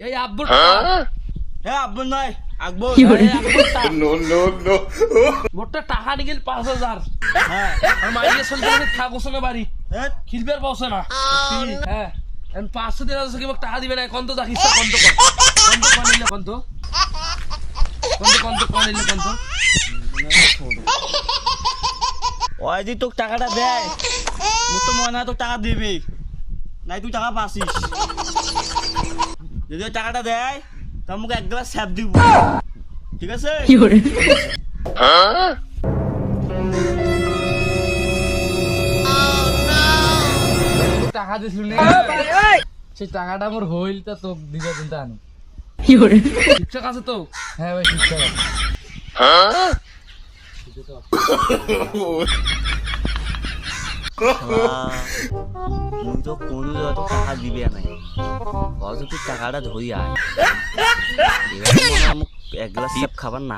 এই আব্বুর হ্যাঁ আব্বু নয় আকবর মোটটা টাকা নিগেল 5,000 হ্যাঁ আর মাইয়ে সন্তান থাকোছ না বাড়ি হ্যাঁ খিলবের পাওছে না হ্যাঁ এখন 500 দিন আছে কি মোক টাকা দিবে না কোন তো দেখিস কোন তো ওই যে তোকে টাকাটা দেয় মোর তো মনে হয় তোকে টাকা দিবি নাই তুই টাকা পাসিস যদি ওই টাকাটা দেয় তা মুখে 1 গ্লাস স্যাপ দিব ঠিক আছে টাকা দিছিল না সেই টাকাটা মোর হইল তা তো দিবে চিন্তা আনো ঠিকঠাক আছে তো হ্যাঁ ভাই ঠিকঠাক আছে মুই তো কোনো জায়গা তো টাকা দিবে নাই অথচ তুই টাকাটা ধরি আয় এবার মনে হয় 1 গ্লাস স্যাপ খাবার না